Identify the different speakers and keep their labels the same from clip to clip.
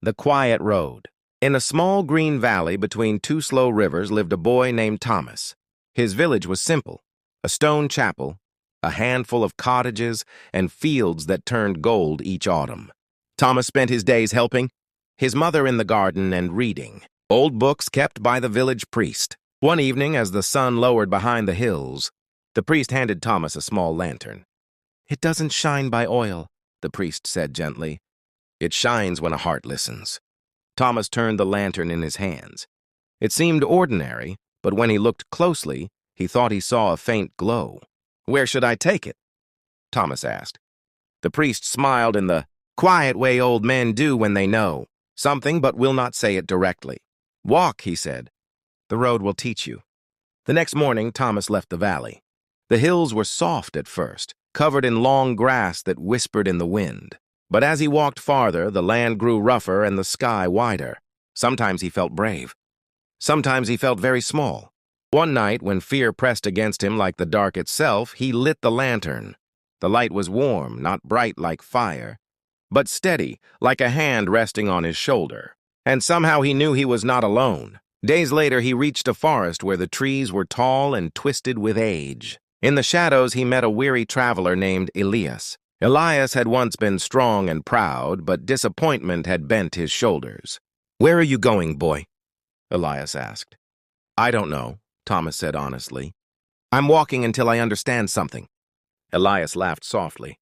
Speaker 1: The Quiet Road. In a small green valley between two slow rivers lived a boy named Thomas. His village was simple: a stone chapel, a handful of cottages, and fields that turned gold each autumn. Thomas spent his days helping his mother in the garden and reading old books kept by the village priest. One evening, as the sun lowered behind the hills, the priest handed Thomas a small lantern. "It doesn't shine by oil," the priest said gently. "It shines when a heart listens." Thomas turned the lantern in his hands. It seemed ordinary, but when he looked closely, he thought he saw a faint glow. "Where should I take it?" Thomas asked. The priest smiled in the quiet way old men do when they know something but will not say it directly. "Walk," he said. "The road will teach you." The next morning, Thomas left the valley. The hills were soft at first, covered in long grass that whispered in the wind. But as he walked farther, the land grew rougher and the sky wider. Sometimes he felt brave. Sometimes he felt very small. One night, when fear pressed against him like the dark itself, he lit the lantern. The light was warm, not bright like fire, but steady, like a hand resting on his shoulder. And somehow he knew he was not alone. Days later, he reached a forest where the trees were tall and twisted with age. In the shadows, he met a weary traveler named Elias. Elias had once been strong and proud, but disappointment had bent his shoulders. "Where are you going, boy?" Elias asked. "I don't know," Thomas said honestly. "I'm walking until I understand something." Elias laughed softly.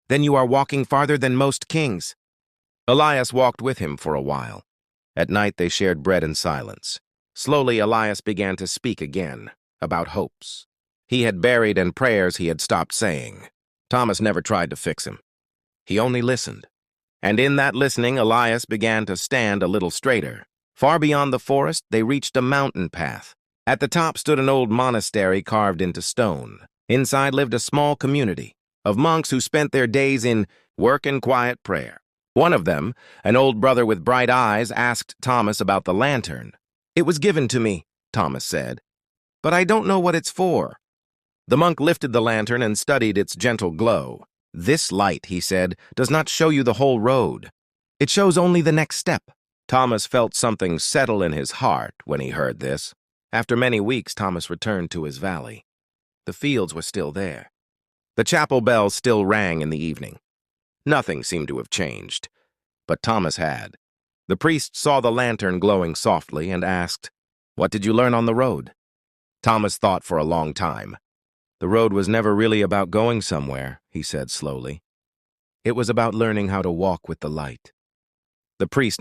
Speaker 1: "Then you are walking farther than most kings." Elias walked with him for a while. At night they shared bread in silence. Slowly Elias began to speak again, about hopes he had buried and prayers he had stopped saying. Thomas never tried to fix him. He only listened. And in that listening, Elias began to stand a little straighter. Far beyond the forest, they reached a mountain path. At the top stood an old monastery carved into stone. Inside lived a small community of monks who spent their days in work and quiet prayer. One of them, an old brother with bright eyes, asked Thomas about the lantern. "It was given to me," Thomas said, "but I don't know what it's for." The monk lifted the lantern and studied its gentle glow. "This light," he said, "does not show you the whole road. It shows only the next step." Thomas felt something settle in his heart when he heard this. After many weeks, Thomas returned to his valley. The fields were still there. The chapel bells still rang in the evening. Nothing seemed to have changed, but Thomas had. The priest saw the lantern glowing softly and asked, "What did you learn on the road?" Thomas thought for a long time. "The road was never really about going somewhere," he said slowly. "It was about learning how to walk with the light." The priest